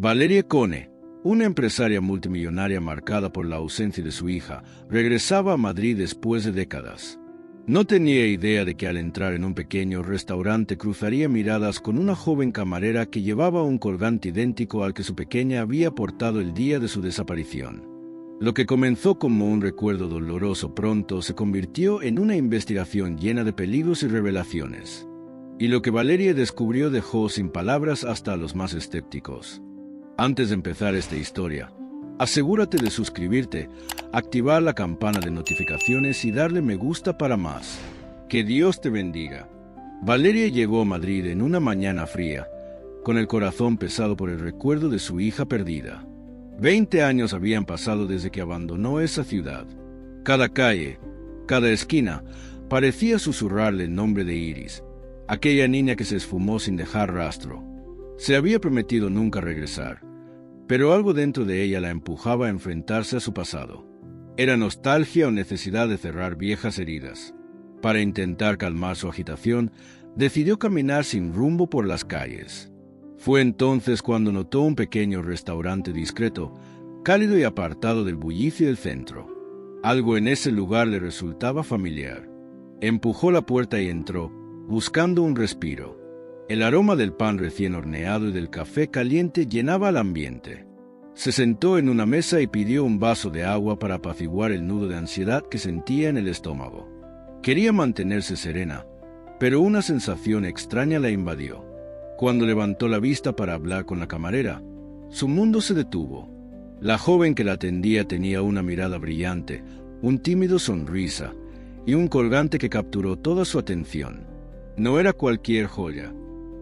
Valeria Cone, una empresaria multimillonaria marcada por la ausencia de su hija, regresaba a Madrid después de décadas. No tenía idea de que al entrar en un pequeño restaurante cruzaría miradas con una joven camarera que llevaba un colgante idéntico al que su pequeña había portado el día de su desaparición. Lo que comenzó como un recuerdo doloroso pronto se convirtió en una investigación llena de peligros y revelaciones. Y lo que Valeria descubrió dejó sin palabras hasta a los más escépticos. Antes de empezar esta historia, asegúrate de suscribirte, activar la campana de notificaciones y darle me gusta para más. Que Dios te bendiga. Valeria llegó a Madrid en una mañana fría, con el corazón pesado por el recuerdo de su hija perdida. 20 años habían pasado desde que abandonó esa ciudad. Cada calle, cada esquina, parecía susurrarle el nombre de Iris, aquella niña que se esfumó sin dejar rastro. Se había prometido nunca regresar, pero algo dentro de ella la empujaba a enfrentarse a su pasado. Era nostalgia o necesidad de cerrar viejas heridas. Para intentar calmar su agitación, decidió caminar sin rumbo por las calles. Fue entonces cuando notó un pequeño restaurante discreto, cálido y apartado del bullicio del centro. Algo en ese lugar le resultaba familiar. Empujó la puerta y entró, buscando un respiro. El aroma del pan recién horneado y del café caliente llenaba el ambiente. Se sentó en una mesa y pidió un vaso de agua para apaciguar el nudo de ansiedad que sentía en el estómago. Quería mantenerse serena, pero una sensación extraña la invadió. Cuando levantó la vista para hablar con la camarera, su mundo se detuvo. La joven que la atendía tenía una mirada brillante, un tímido sonrisa y un colgante que capturó toda su atención. No era cualquier joya.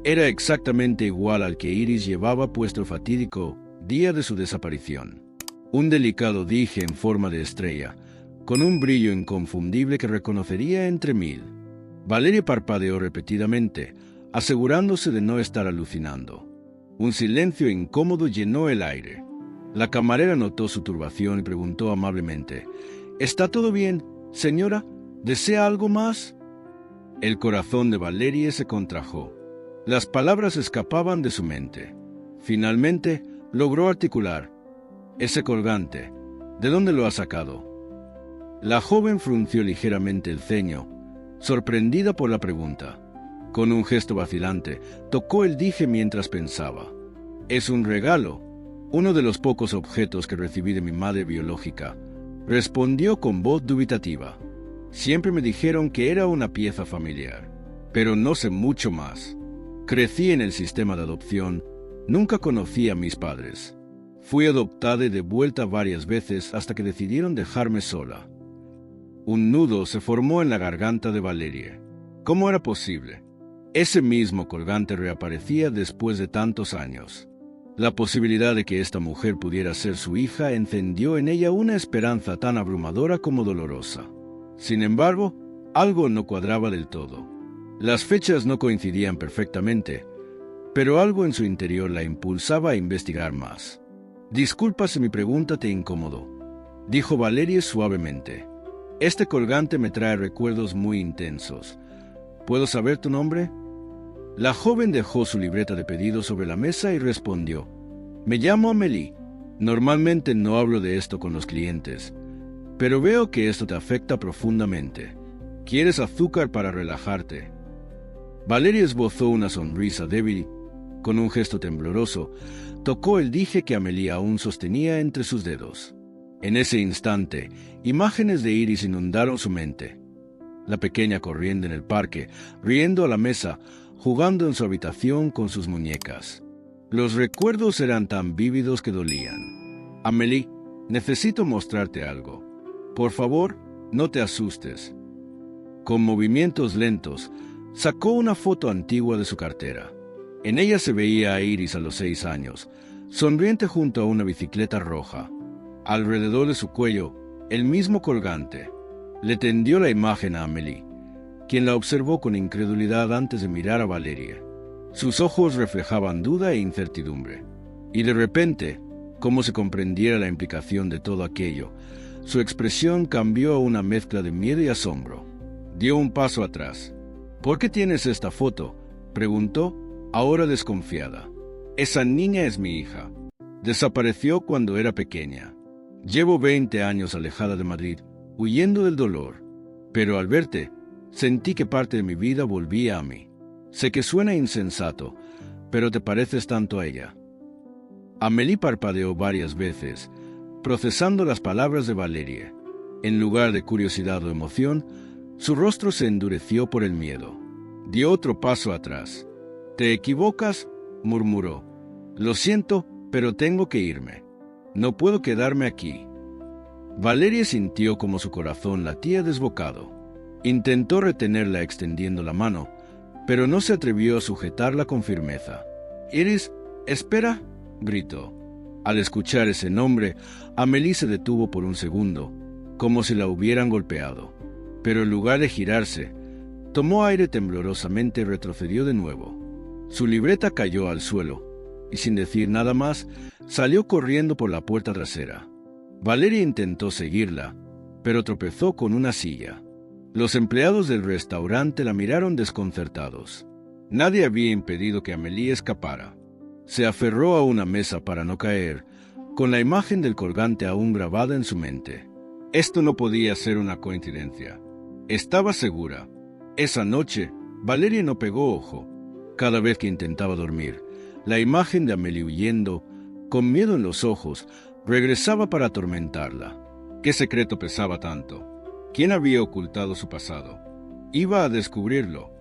Era exactamente igual al que Iris llevaba puesto el fatídico día de su desaparición. Un delicado dije en forma de estrella, con un brillo inconfundible que reconocería entre mil. Valeria parpadeó repetidamente, asegurándose de no estar alucinando. Un silencio incómodo llenó el aire. La camarera notó su turbación y preguntó amablemente: «¿Está todo bien, señora? ¿Desea algo más?» El corazón de Valeria se contrajo. Las palabras escapaban de su mente. Finalmente, logró articular: «Ese colgante, ¿de dónde lo ha sacado?» La joven frunció ligeramente el ceño, sorprendida por la pregunta. Con un gesto vacilante, tocó el dije mientras pensaba. «Es un regalo, uno de los pocos objetos que recibí de mi madre biológica», respondió con voz dubitativa. «Siempre me dijeron que era una pieza familiar, pero no sé mucho más. Crecí en el sistema de adopción, nunca conocí a mis padres. Fui adoptada y devuelta varias veces hasta que decidieron dejarme sola». Un nudo se formó en la garganta de Valeria. ¿Cómo era posible? Ese mismo colgante reaparecía después de tantos años. La posibilidad de que esta mujer pudiera ser su hija encendió en ella una esperanza tan abrumadora como dolorosa. Sin embargo, algo no cuadraba del todo. Las fechas no coincidían perfectamente, pero algo en su interior la impulsaba a investigar más. «Disculpa si mi pregunta te incomodó», dijo Valeria suavemente. «Este colgante me trae recuerdos muy intensos. ¿Puedo saber tu nombre?» La joven dejó su libreta de pedidos sobre la mesa y respondió: «Me llamo Amélie. Normalmente no hablo de esto con los clientes, pero veo que esto te afecta profundamente. ¿Quieres azúcar para relajarte?» Valeria esbozó una sonrisa débil. Con un gesto tembloroso, tocó el dije que Amélie aún sostenía entre sus dedos. En ese instante, imágenes de Iris inundaron su mente. La pequeña corriendo en el parque, riendo a la mesa, jugando en su habitación con sus muñecas. Los recuerdos eran tan vívidos que dolían. «Amélie, necesito mostrarte algo. Por favor, no te asustes». Con movimientos lentos, sacó una foto antigua de su cartera. En ella se veía a Iris a los 6 años, sonriente junto a una bicicleta roja. Alrededor de su cuello, el mismo colgante. Le tendió la imagen a Amélie, quien la observó con incredulidad antes de mirar a Valeria. Sus ojos reflejaban duda e incertidumbre. Y de repente, como si comprendiera la implicación de todo aquello, su expresión cambió a una mezcla de miedo y asombro. Dio un paso atrás. «¿Por qué tienes esta foto?», preguntó, ahora desconfiada. «Esa niña es mi hija. Desapareció cuando era pequeña. Llevo 20 años alejada de Madrid, huyendo del dolor. Pero al verte, sentí que parte de mi vida volvía a mí. Sé que suena insensato, pero te pareces tanto a ella. Amélie parpadeó varias veces, procesando las palabras de Valerie. En lugar de curiosidad o emoción, su rostro se endureció por el miedo. Dio otro paso atrás. «Te equivocas», murmuró. «Lo siento, pero tengo que irme. No puedo quedarme aquí». Valerie sintió como su corazón latía desbocado. Intentó retenerla extendiendo la mano, pero no se atrevió a sujetarla con firmeza. «Iris, espera», gritó. Al escuchar ese nombre, Amélie se detuvo por un segundo, como si la hubieran golpeado. Pero en lugar de girarse, tomó aire temblorosamente y retrocedió de nuevo. Su libreta cayó al suelo, y sin decir nada más, salió corriendo por la puerta trasera. Valerie intentó seguirla, pero tropezó con una silla. Los empleados del restaurante la miraron desconcertados. Nadie había impedido que Amélie escapara. Se aferró a una mesa para no caer, con la imagen del colgante aún grabada en su mente. Esto no podía ser una coincidencia. Estaba segura. Esa noche, Valerie no pegó ojo. Cada vez que intentaba dormir, la imagen de Amélie huyendo, con miedo en los ojos, regresaba para atormentarla. ¿Qué secreto pesaba tanto? ¿Quién había ocultado su pasado? Iba a descubrirlo.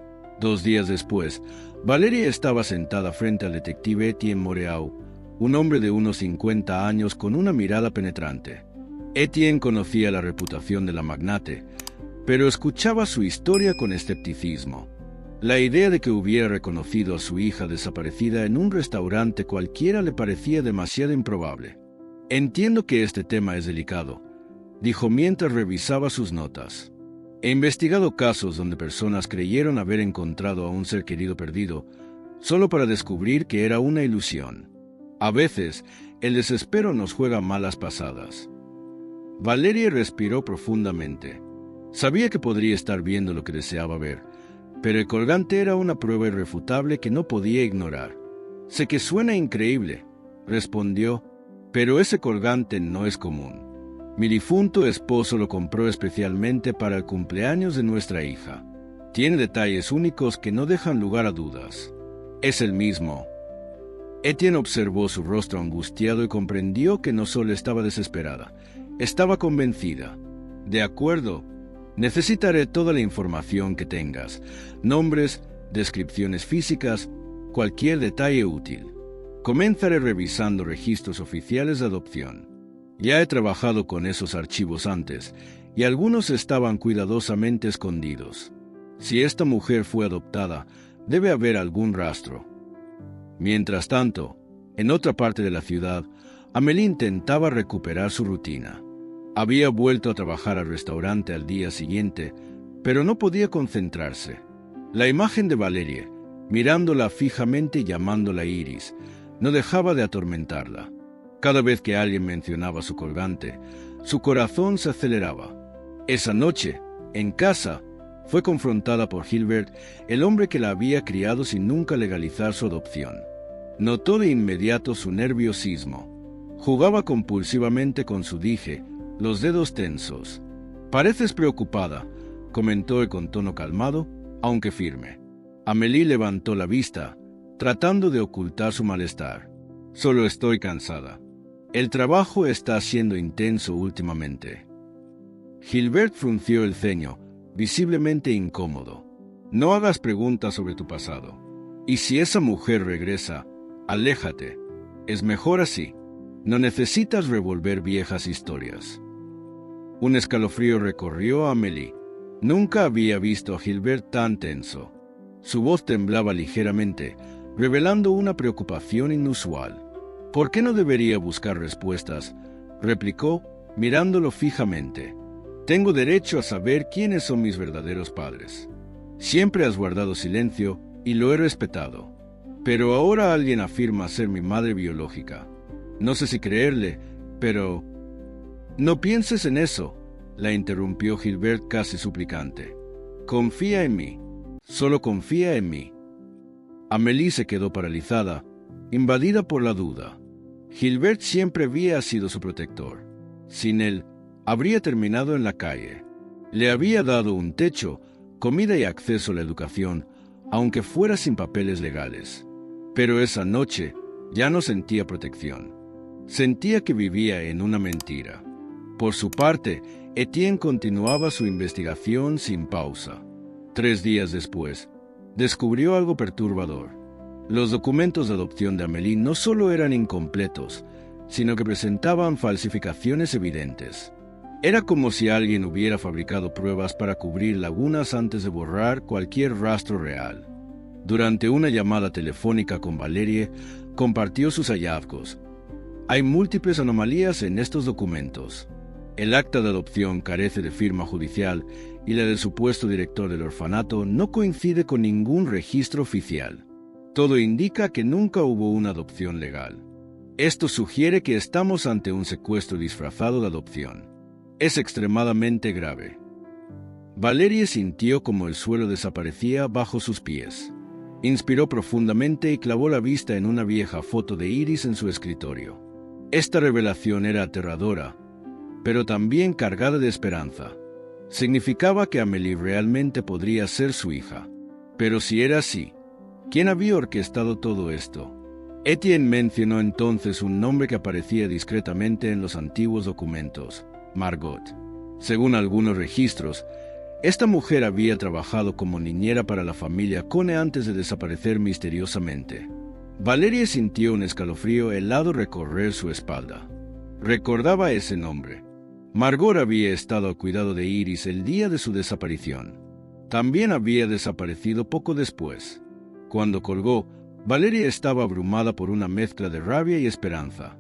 2 días después, Valerie estaba sentada frente al detective Etienne Moreau, un hombre de unos 50 años con una mirada penetrante. Etienne conocía la reputación de la magnate, pero escuchaba su historia con escepticismo. La idea de que hubiera reconocido a su hija desaparecida en un restaurante cualquiera le parecía demasiado improbable. «Entiendo que este tema es delicado», dijo mientras revisaba sus notas. «He investigado casos donde personas creyeron haber encontrado a un ser querido perdido, solo para descubrir que era una ilusión. A veces, el desespero nos juega malas pasadas». Valerie respiró profundamente. Sabía que podría estar viendo lo que deseaba ver, pero el colgante era una prueba irrefutable que no podía ignorar. «Sé que suena increíble», respondió, «pero ese colgante no es común. Mi difunto esposo lo compró especialmente para el cumpleaños de nuestra hija. Tiene detalles únicos que no dejan lugar a dudas. Es el mismo». Etienne observó su rostro angustiado y comprendió que no solo estaba desesperada, estaba convencida. «De acuerdo. Necesitaré toda la información que tengas, nombres, descripciones físicas, cualquier detalle útil. Comenzaré revisando registros oficiales de adopción. Ya he trabajado con esos archivos antes, y algunos estaban cuidadosamente escondidos. Si esta mujer fue adoptada, debe haber algún rastro». Mientras tanto, en otra parte de la ciudad, Amélie intentaba recuperar su rutina. Había vuelto a trabajar al restaurante al día siguiente, pero no podía concentrarse. La imagen de Valerie, mirándola fijamente y llamándola Iris, no dejaba de atormentarla. Cada vez que alguien mencionaba su colgante, su corazón se aceleraba. Esa noche, en casa, fue confrontada por Gilbert, el hombre que la había criado sin nunca legalizar su adopción. Notó de inmediato su nerviosismo. Jugaba compulsivamente con su dije, los dedos tensos. «Pareces preocupada», comentó con tono calmado, aunque firme. Amélie levantó la vista, tratando de ocultar su malestar. «Solo estoy cansada. El trabajo está siendo intenso últimamente». Gilbert frunció el ceño, visiblemente incómodo. «No hagas preguntas sobre tu pasado. Y si esa mujer regresa, aléjate. Es mejor así. No necesitas revolver viejas historias». Un escalofrío recorrió a Amélie. Nunca había visto a Gilbert tan tenso. Su voz temblaba ligeramente, revelando una preocupación inusual. «¿Por qué no debería buscar respuestas?», replicó, mirándolo fijamente. «Tengo derecho a saber quiénes son mis verdaderos padres. Siempre has guardado silencio y lo he respetado. Pero ahora alguien afirma ser mi madre biológica. No sé si creerle, pero...» «No pienses en eso», la interrumpió Gilbert casi suplicante. «Confía en mí. Solo confía en mí». Amélie se quedó paralizada, invadida por la duda. Gilbert siempre había sido su protector. Sin él, habría terminado en la calle. Le había dado un techo, comida y acceso a la educación, aunque fuera sin papeles legales. Pero esa noche ya no sentía protección. Sentía que vivía en una mentira. Por su parte, Etienne continuaba su investigación sin pausa. 3 días después, descubrió algo perturbador. Los documentos de adopción de Amélie no solo eran incompletos, sino que presentaban falsificaciones evidentes. Era como si alguien hubiera fabricado pruebas para cubrir lagunas antes de borrar cualquier rastro real. Durante una llamada telefónica con Valerie, compartió sus hallazgos. Hay múltiples anomalías en estos documentos. El acta de adopción carece de firma judicial y la del supuesto director del orfanato no coincide con ningún registro oficial. Todo indica que nunca hubo una adopción legal. Esto sugiere que estamos ante un secuestro disfrazado de adopción. Es extremadamente grave. Valerie sintió como el suelo desaparecía bajo sus pies. Inspiró profundamente y clavó la vista en una vieja foto de Iris en su escritorio. Esta revelación era aterradora, pero también cargada de esperanza. Significaba que Amélie realmente podría ser su hija. Pero si era así, ¿quién había orquestado todo esto? Etienne mencionó entonces un nombre que aparecía discretamente en los antiguos documentos: Margot. Según algunos registros, esta mujer había trabajado como niñera para la familia Cone antes de desaparecer misteriosamente. Valerie sintió un escalofrío helado recorrer su espalda. Recordaba ese nombre. Margot había estado al cuidado de Iris el día de su desaparición. También había desaparecido poco después. Cuando colgó, Valerie estaba abrumada por una mezcla de rabia y esperanza.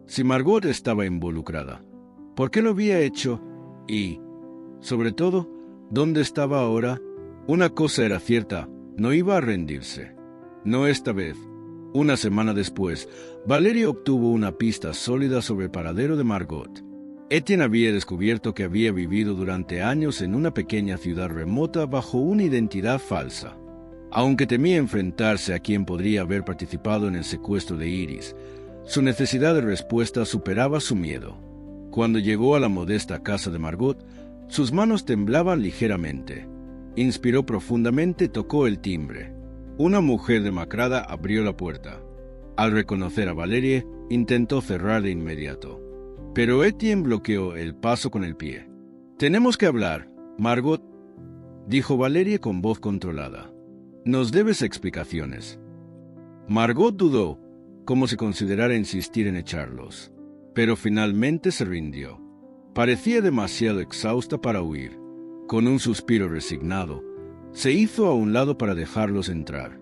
Si Margot estaba involucrada, ¿por qué lo había hecho? Y, sobre todo, ¿dónde estaba ahora? Una cosa era cierta, no iba a rendirse. No esta vez. Una semana después, Valerie obtuvo una pista sólida sobre el paradero de Margot. Etienne había descubierto que había vivido durante años en una pequeña ciudad remota bajo una identidad falsa. Aunque temía enfrentarse a quien podría haber participado en el secuestro de Iris, su necesidad de respuesta superaba su miedo. Cuando llegó a la modesta casa de Margot, sus manos temblaban ligeramente. Inspiró profundamente y tocó el timbre. Una mujer demacrada abrió la puerta. Al reconocer a Valerie, intentó cerrar de inmediato. Pero Etienne bloqueó el paso con el pie. «Tenemos que hablar, Margot», dijo Valerie con voz controlada. «Nos debes explicaciones». Margot dudó, como si considerara insistir en echarlos. Pero finalmente se rindió. Parecía demasiado exhausta para huir. Con un suspiro resignado, se hizo a un lado para dejarlos entrar.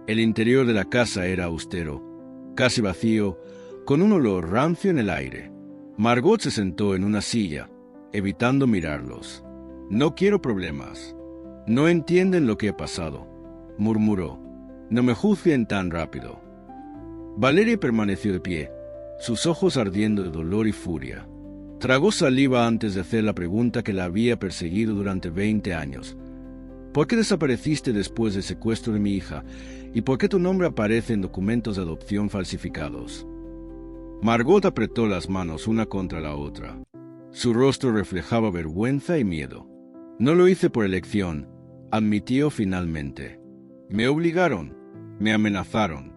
El interior de la casa era austero, casi vacío, con un olor rancio en el aire. Margot se sentó en una silla, evitando mirarlos. «No quiero problemas. No entienden lo que ha pasado», murmuró. «No me juzguen tan rápido». Valerie permaneció de pie, sus ojos ardiendo de dolor y furia. Tragó saliva antes de hacer la pregunta que la había perseguido durante 20 años. «¿Por qué desapareciste después del secuestro de mi hija? ¿Y por qué tu nombre aparece en documentos de adopción falsificados?» Margot apretó las manos una contra la otra. Su rostro reflejaba vergüenza y miedo. «No lo hice por elección», admitió finalmente. «Me obligaron, me amenazaron.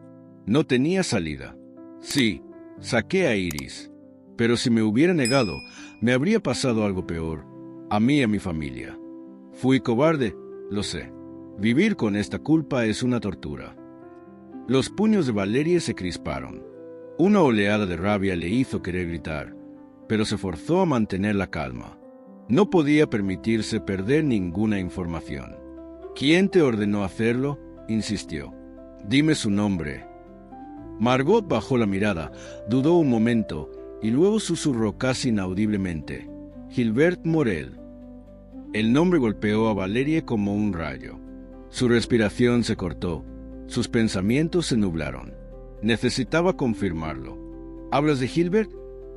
No tenía salida. Sí, saqué a Iris. Pero si me hubiera negado, me habría pasado algo peor, a mí y a mi familia. Fui cobarde, lo sé. Vivir con esta culpa es una tortura». Los puños de Valerie se crisparon. Una oleada de rabia le hizo querer gritar, pero se forzó a mantener la calma. No podía permitirse perder ninguna información. «¿Quién te ordenó hacerlo?», insistió. «Dime su nombre». Margot bajó la mirada, dudó un momento y luego susurró casi inaudiblemente: «Gilbert Morel». El nombre golpeó a Valerie como un rayo. Su respiración se cortó, sus pensamientos se nublaron. Necesitaba confirmarlo. «¿Hablas de Gilbert?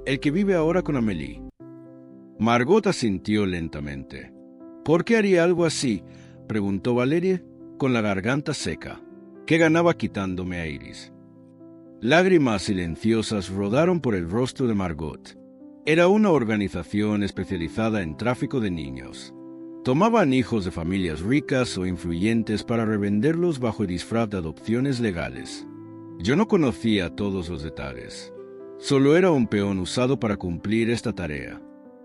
El que vive ahora con Amélie». Margot asintió lentamente. «¿Por qué haría algo así?», preguntó Valerie, con la garganta seca. «¿Qué ganaba quitándome a Iris?». Lágrimas silenciosas rodaron por el rostro de Margot. Era una organización especializada en tráfico de niños. Tomaban hijos de familias ricas o influyentes para revenderlos bajo el disfraz de adopciones legales. Yo no conocía todos los detalles. Solo era un peón usado para cumplir esta tarea.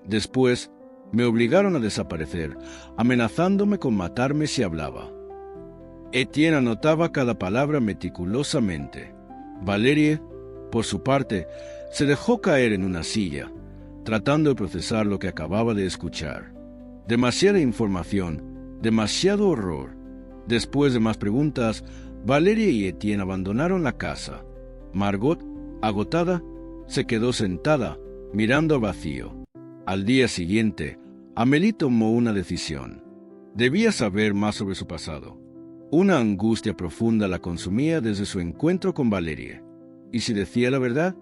Después, me obligaron a desaparecer, amenazándome con matarme si hablaba. Etienne anotaba cada palabra meticulosamente. Valerie, por su parte, se dejó caer en una silla, tratando de procesar lo que acababa de escuchar. Demasiada información, demasiado horror. Después de más preguntas, Valerie y Etienne abandonaron la casa. Margot, agotada, se quedó sentada, mirando al vacío. Al día siguiente, Amélie tomó una decisión. Debía saber más sobre su pasado. Una angustia profunda la consumía desde su encuentro con Valerie. ¿Y si decía la verdad?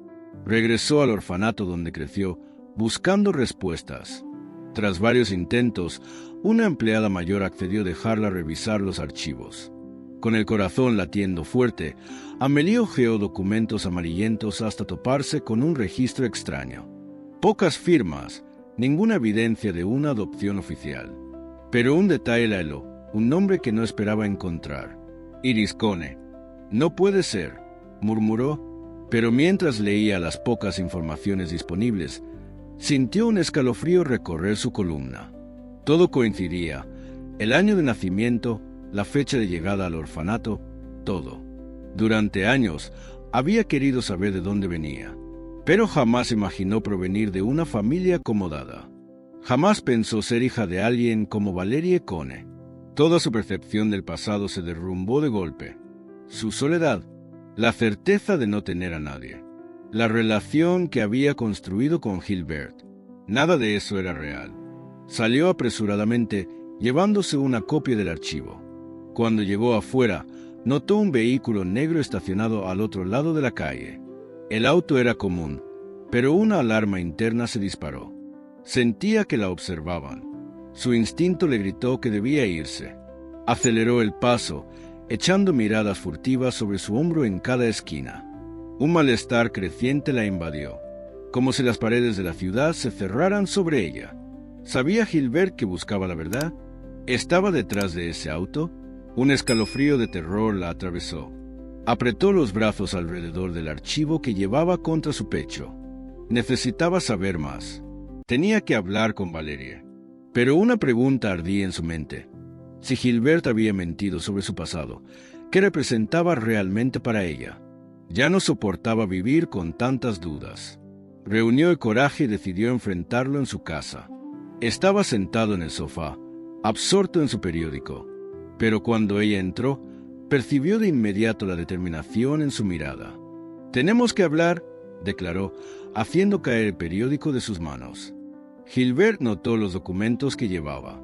Regresó al orfanato donde creció, buscando respuestas. Tras varios intentos, una empleada mayor accedió a dejarla revisar los archivos. Con el corazón latiendo fuerte, Amélie hojeó documentos amarillentos hasta toparse con un registro extraño. Pocas firmas, ninguna evidencia de una adopción oficial. Pero un detalle la heló, un nombre que no esperaba encontrar. Iris Cone. No puede ser, murmuró, pero mientras leía las pocas informaciones disponibles, sintió un escalofrío recorrer su columna. Todo coincidía: el año de nacimiento, la fecha de llegada al orfanato, todo. Durante años había querido saber de dónde venía, pero jamás imaginó provenir de una familia acomodada. Jamás pensó ser hija de alguien como Valerie Cone. Toda su percepción del pasado se derrumbó de golpe. Su soledad, la certeza de no tener a nadie, la relación que había construido con Gilbert. Nada de eso era real. Salió apresuradamente, llevándose una copia del archivo. Cuando llegó afuera, notó un vehículo negro estacionado al otro lado de la calle. El auto era común, pero una alarma interna se disparó. Sentía que la observaban. Su instinto le gritó que debía irse. Aceleró el paso, echando miradas furtivas sobre su hombro en cada esquina. Un malestar creciente la invadió, como si las paredes de la ciudad se cerraran sobre ella. ¿Sabía Gilbert que buscaba la verdad? ¿Estaba detrás de ese auto? Un escalofrío de terror la atravesó. Apretó los brazos alrededor del archivo que llevaba contra su pecho. Necesitaba saber más. Tenía que hablar con Valerie. Pero una pregunta ardía en su mente. Si Gilbert había mentido sobre su pasado, ¿qué representaba realmente para ella? Ya no soportaba vivir con tantas dudas. Reunió el coraje y decidió enfrentarlo en su casa. Estaba sentado en el sofá, absorto en su periódico. Pero cuando ella entró, percibió de inmediato la determinación en su mirada. «Tenemos que hablar», declaró, haciendo caer el periódico de sus manos. Gilbert notó los documentos que llevaba.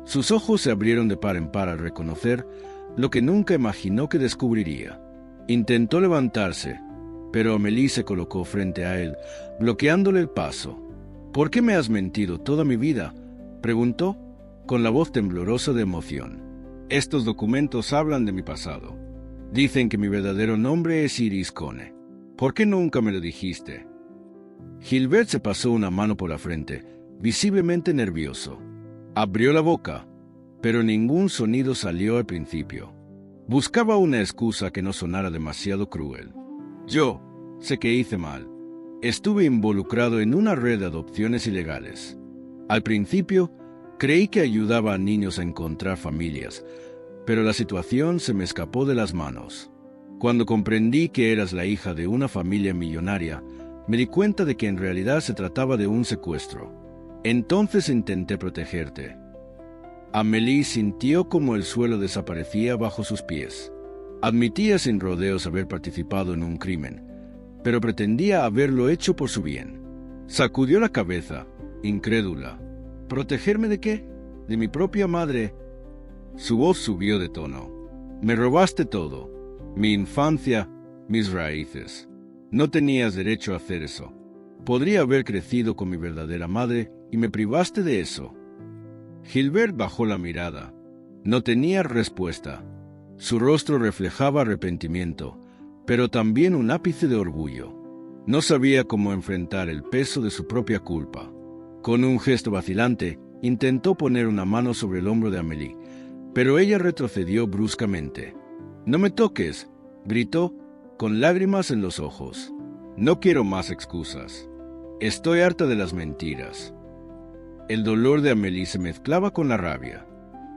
Sus ojos se abrieron de par en par al reconocer lo que nunca imaginó que descubriría. Intentó levantarse, pero Amélie se colocó frente a él, bloqueándole el paso. «¿Por qué me has mentido toda mi vida?», preguntó, con la voz temblorosa de emoción. «Estos documentos hablan de mi pasado. Dicen que mi verdadero nombre es Iris Cone. ¿Por qué nunca me lo dijiste?». Gilbert se pasó una mano por la frente, visiblemente nervioso. Abrió la boca, pero ningún sonido salió al principio. Buscaba una excusa que no sonara demasiado cruel. «Yo sé que hice mal. Estuve involucrado en una red de adopciones ilegales. Al principio, creí que ayudaba a niños a encontrar familias, pero la situación se me escapó de las manos. Cuando comprendí que eras la hija de una familia millonaria, me di cuenta de que en realidad se trataba de un secuestro. Entonces intenté protegerte». Amélie sintió como el suelo desaparecía bajo sus pies. Admitía sin rodeos haber participado en un crimen, pero pretendía haberlo hecho por su bien. Sacudió la cabeza, incrédula. «¿Protegerme de qué? ¿De mi propia madre?». Su voz subió de tono. «Me robaste todo. Mi infancia, mis raíces. No tenías derecho a hacer eso. Podría haber crecido con mi verdadera madre y me privaste de eso». Gilbert bajó la mirada. No tenía respuesta. Su rostro reflejaba arrepentimiento, pero también un ápice de orgullo. No sabía cómo enfrentar el peso de su propia culpa. Con un gesto vacilante, intentó poner una mano sobre el hombro de Amélie, pero ella retrocedió bruscamente. «No me toques», gritó, con lágrimas en los ojos. «No quiero más excusas. Estoy harta de las mentiras». El dolor de Amélie se mezclaba con la rabia.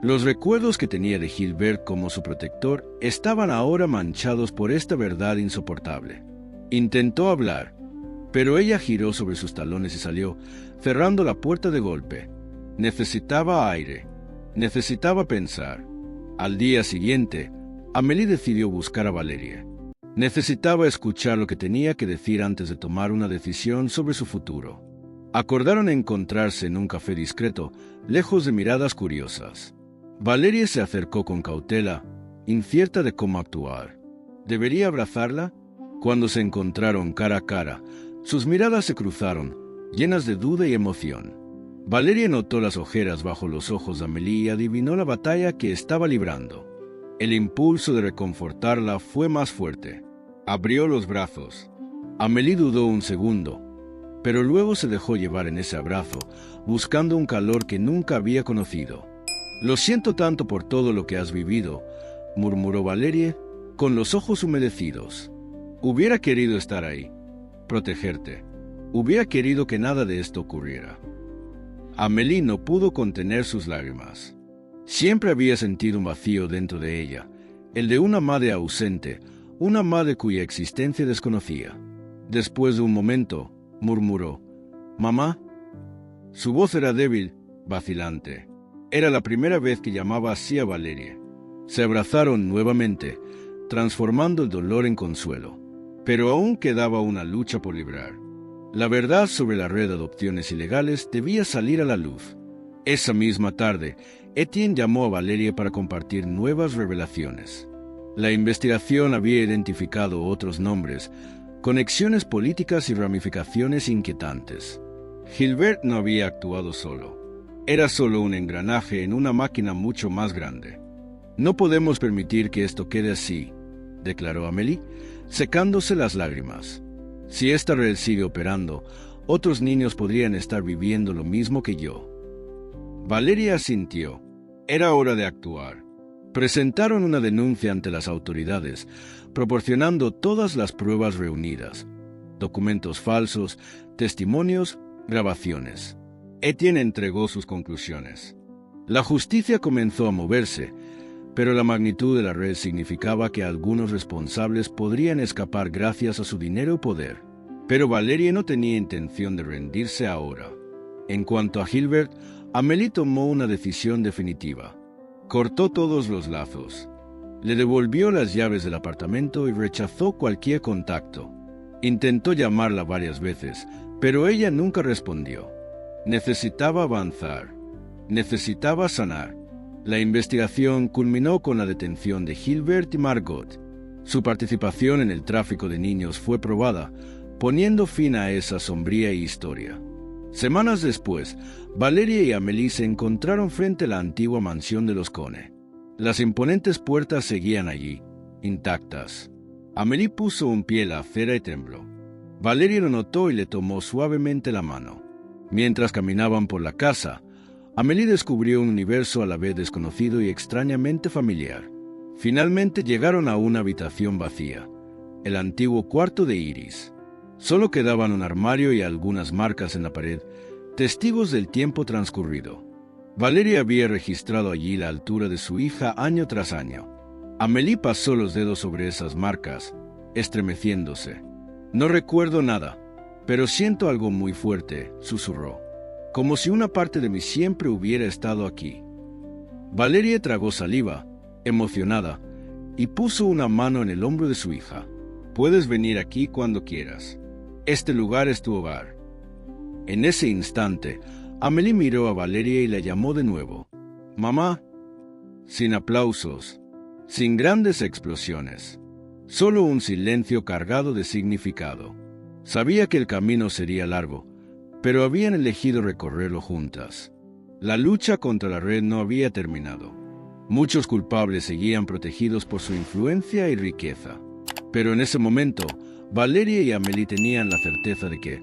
Los recuerdos que tenía de Gilbert como su protector estaban ahora manchados por esta verdad insoportable. Intentó hablar, pero ella giró sobre sus talones y salió, cerrando la puerta de golpe. Necesitaba aire. Necesitaba pensar. Al día siguiente, Amélie decidió buscar a Valerie. Necesitaba escuchar lo que tenía que decir antes de tomar una decisión sobre su futuro. Acordaron encontrarse en un café discreto, lejos de miradas curiosas. Valerie se acercó con cautela, incierta de cómo actuar. ¿Debería abrazarla? Cuando se encontraron cara a cara, sus miradas se cruzaron, llenas de duda y emoción. Valerie notó las ojeras bajo los ojos de Amélie y adivinó la batalla que estaba librando. El impulso de reconfortarla fue más fuerte. Abrió los brazos. Amélie dudó un segundo, pero luego se dejó llevar en ese abrazo, buscando un calor que nunca había conocido. «Lo siento tanto por todo lo que has vivido», murmuró Valerie, con los ojos humedecidos. «Hubiera querido estar ahí, protegerte. Hubiera querido que nada de esto ocurriera». Amélie no pudo contener sus lágrimas. Siempre había sentido un vacío dentro de ella, el de una madre ausente, una madre cuya existencia desconocía. Después de un momento, murmuró: «Mamá». Su voz era débil, vacilante. Era la primera vez que llamaba así a Valerie. Se abrazaron nuevamente, transformando el dolor en consuelo. Pero aún quedaba una lucha por librar. La verdad sobre la red de adopciones ilegales debía salir a la luz. Esa misma tarde, Etienne llamó a Valerie para compartir nuevas revelaciones. La investigación había identificado otros nombres, conexiones políticas y ramificaciones inquietantes. Gilbert no había actuado solo. Era solo un engranaje en una máquina mucho más grande. «No podemos permitir que esto quede así», declaró Amélie, secándose las lágrimas. «Si esta red sigue operando, otros niños podrían estar viviendo lo mismo que yo». Valerie asintió. Era hora de actuar. Presentaron una denuncia ante las autoridades, proporcionando todas las pruebas reunidas: documentos falsos, testimonios, grabaciones. Etienne entregó sus conclusiones. La justicia comenzó a moverse, pero la magnitud de la red significaba que algunos responsables podrían escapar gracias a su dinero y poder. Pero Valerie no tenía intención de rendirse ahora. En cuanto a Gilbert, Amélie tomó una decisión definitiva. Cortó todos los lazos. Le devolvió las llaves del apartamento y rechazó cualquier contacto. Intentó llamarla varias veces, pero ella nunca respondió. Necesitaba avanzar. Necesitaba sanar. La investigación culminó con la detención de Gilbert y Margot. Su participación en el tráfico de niños fue probada, poniendo fin a esa sombría historia. Semanas después, Valerie y Amélie se encontraron frente a la antigua mansión de los Cone. Las imponentes puertas seguían allí, intactas. Amélie puso un pie en la acera y tembló. Valerie lo notó y le tomó suavemente la mano. Mientras caminaban por la casa, Amélie descubrió un universo a la vez desconocido y extrañamente familiar. Finalmente llegaron a una habitación vacía, el antiguo cuarto de Iris. Solo quedaban un armario y algunas marcas en la pared, testigos del tiempo transcurrido. Valerie había registrado allí la altura de su hija año tras año. Amélie pasó los dedos sobre esas marcas, estremeciéndose. «No recuerdo nada, pero siento algo muy fuerte», susurró, «como si una parte de mí siempre hubiera estado aquí». Valerie tragó saliva, emocionada, y puso una mano en el hombro de su hija. «Puedes venir aquí cuando quieras. Este lugar es tu hogar». En ese instante, Amélie miró a Valerie y la llamó de nuevo. «Mamá». Sin aplausos, sin grandes explosiones, solo un silencio cargado de significado. Sabía que el camino sería largo, pero habían elegido recorrerlo juntas. La lucha contra la red no había terminado. Muchos culpables seguían protegidos por su influencia y riqueza. Pero en ese momento, Valeria y Amélie tenían la certeza de que,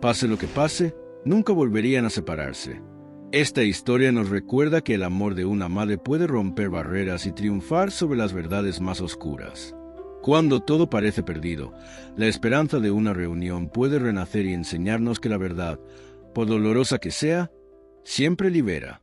pase lo que pase, nunca volverían a separarse. Esta historia nos recuerda que el amor de una madre puede romper barreras y triunfar sobre las verdades más oscuras. Cuando todo parece perdido, la esperanza de una reunión puede renacer y enseñarnos que la verdad, por dolorosa que sea, siempre libera.